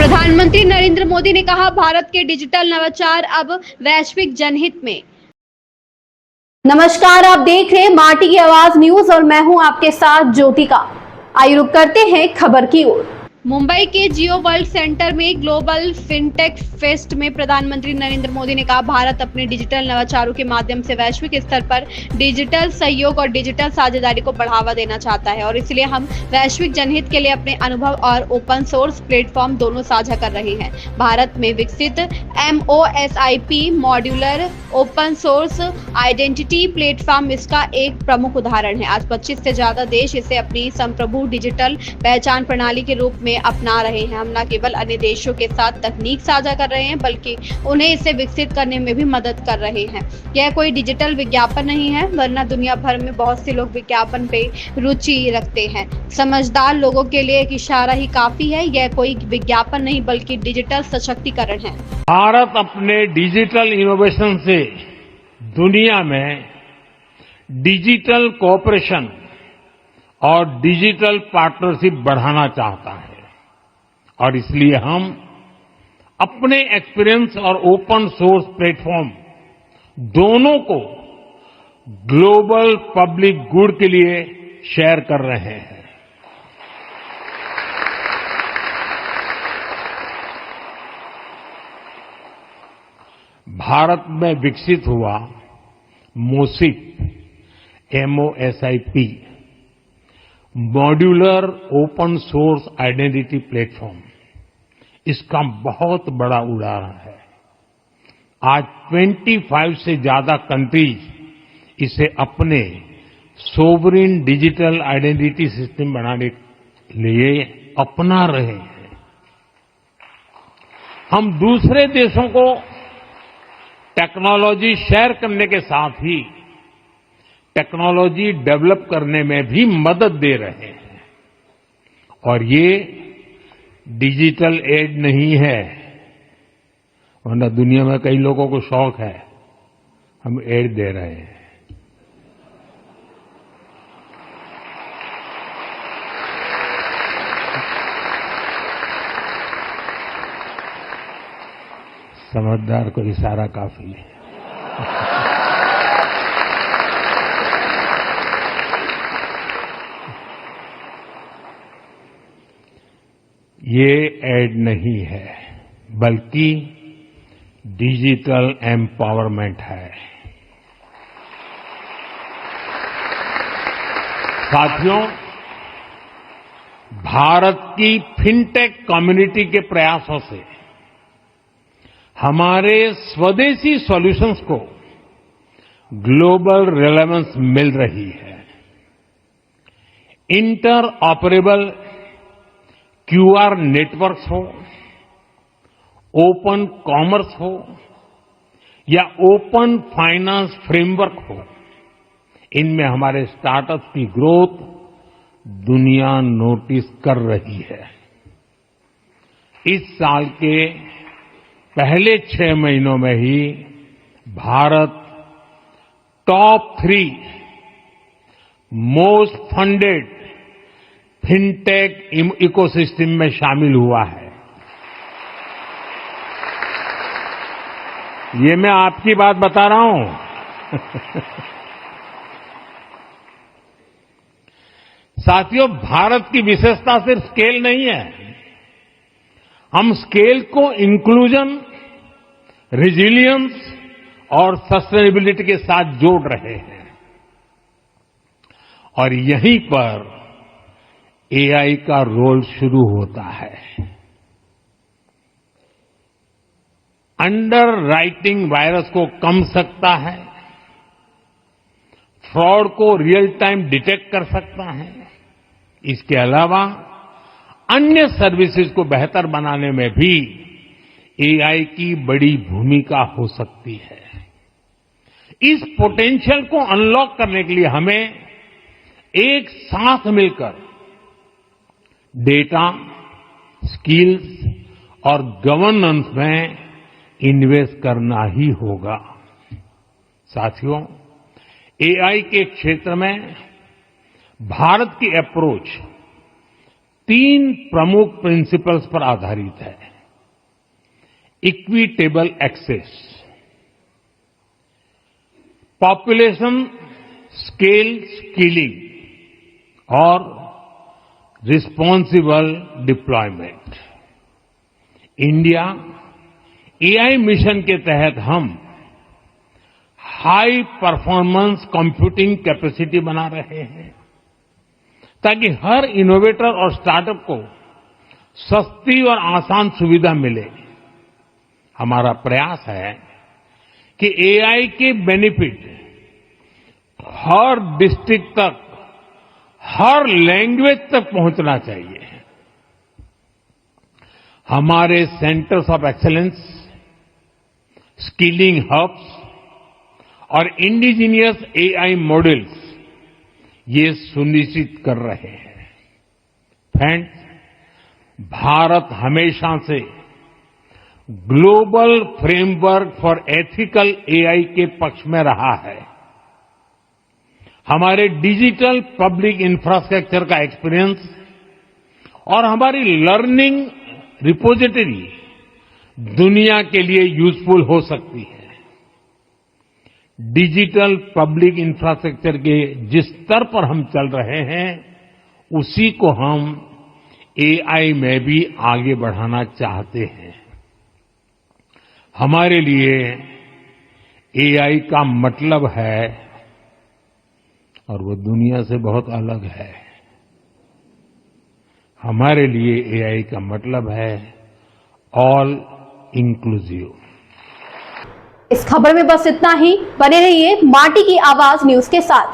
प्रधानमंत्री नरेंद्र मोदी ने कहा, भारत के डिजिटल नवाचार अब वैश्विक जनहित में। नमस्कार, आप देख रहे हैं माटी की आवाज न्यूज और मैं हूं आपके साथ ज्योतिका। आइए रुक करते हैं खबर की ओर। मुंबई के जियो वर्ल्ड सेंटर में ग्लोबल फिनटेक फेस्ट में प्रधानमंत्री नरेंद्र मोदी ने कहा, भारत अपने डिजिटल नवाचारों के माध्यम से वैश्विक स्तर पर डिजिटल सहयोग और डिजिटल साझेदारी को बढ़ावा देना चाहता है और इसलिए हम वैश्विक जनहित के लिए अपने अनुभव और ओपन सोर्स प्लेटफॉर्म दोनों साझा कर रहे हैं। भारत में विकसित MOSIP modular open source identity platform इसका एक प्रमुख उदाहरण है। आज 25 से ज्यादा देश इसे अपनी संप्रभु डिजिटल पहचान प्रणाली के रूप में अपना रहे हैं। हम न केवल अन्य देशों के साथ तकनीक साझा कर रहे हैं बल्कि उन्हें इसे विकसित करने में भी मदद कर रहे हैं। यह कोई डिजिटल विज्ञापन नहीं है, वरना दुनिया भर में बहुत से लोग विज्ञापन पे रुचि रखते हैं। समझदार लोगों के लिए एक इशारा ही काफी है। यह कोई विज्ञापन नहीं बल्कि डिजिटल सशक्तिकरण है। भारत अपने डिजिटल इनोवेशन से दुनिया में डिजिटल कोऑपरेशन और डिजिटल पार्टनरशिप बढ़ाना चाहता है और इसलिए हम अपने एक्सपीरियंस और ओपन सोर्स प्लेटफॉर्म दोनों को ग्लोबल पब्लिक गुड के लिए शेयर कर रहे हैं। भारत में विकसित हुआ MOSIP modular open source identity platform इसका बहुत बड़ा उदाहरण है। आज 25 से ज्यादा कंट्रीज इसे अपने सोवरिन डिजिटल आइडेंटिटी सिस्टम बनाने के लिए अपना रहे हैं। हम दूसरे देशों को टेक्नोलॉजी शेयर करने के साथ ही टेक्नोलॉजी डेवलप करने में भी मदद दे रहे हैं और ये डिजिटल एड नहीं है, वरना दुनिया में कई लोगों को शौक है, हम एड दे रहे हैं। समझदार को इशारा काफी है। ये एड नहीं है बल्कि डिजिटल एम्पावरमेंट है। साथियों, भारत की फिनटेक कम्युनिटी के प्रयासों से हमारे स्वदेशी सॉल्यूशंस को ग्लोबल रेलेवेंस मिल रही है। इंटर ऑपरेबल QR नेटवर्क्स हो, ओपन कॉमर्स हो या ओपन फाइनेंस फ्रेमवर्क हो, इनमें हमारे स्टार्टअप्स की ग्रोथ दुनिया नोटिस कर रही है। इस साल के पहले 6 महीनों में ही Bharat top 3 most funded fintech ecosystem में शामिल हुआ है। ये मैं आपकी बात बता रहा हूं। साथियों, भारत की विशेषता सिर्फ स्केल नहीं है, हम स्केल को इंक्लूजन, रेजिलियंस और सस्टेनेबिलिटी के साथ जोड़ रहे हैं और यहीं पर AI का रोल शुरू होता है। अंडर राइटिंग वायरस को कम सकता है, फ्रॉड को रियल टाइम डिटेक्ट कर सकता है। इसके अलावा अन्य सर्विसेज को बेहतर बनाने में भी AI की बड़ी भूमिका हो सकती है। इस पोटेंशियल को अनलॉक करने के लिए हमें एक साथ मिलकर डेटा, स्किल्स और गवर्नेंस में इन्वेस्ट करना ही होगा। साथियों, AI के क्षेत्र में भारत की अप्रोच 3 प्रमुख प्रिंसिपल्स पर आधारित है। Equitable access, population scale skilling और responsible deployment. India AI mission के तहत हम हाई परफॉर्मेंस कंप्यूटिंग कैपेसिटी बना रहे हैं ताकि हर इनोवेटर और स्टार्टअप को सस्ती और आसान सुविधा मिले। हमारा प्रयास है कि एआई के बेनिफिट हर डिस्ट्रिक्ट तक, हर लैंग्वेज तक पहुंचना चाहिए। हमारे centres of excellence, skilling hubs और इंडिजीनियस एआई मॉडल्स ये सुनिश्चित कर रहे हैं। फ्रेंड्स, भारत हमेशा से global framework for ethical AI के पक्ष में रहा है। हमारे डिजिटल पब्लिक इंफ्रास्ट्रक्चर का एक्सपीरियंस और हमारी लर्निंग रिपोजिटरी दुनिया के लिए यूजफुल हो सकती है। डिजिटल पब्लिक इंफ्रास्ट्रक्चर के जिस स्तर पर हम चल रहे हैं, उसी को हम एआई में भी आगे बढ़ाना चाहते हैं। हमारे लिए एआई का मतलब है, और वो दुनिया से बहुत अलग है, हमारे लिए एआई का मतलब है ऑल इंक्लूसिव। इस खबर में बस इतना ही। बने रहिए माटी की आवाज न्यूज के साथ।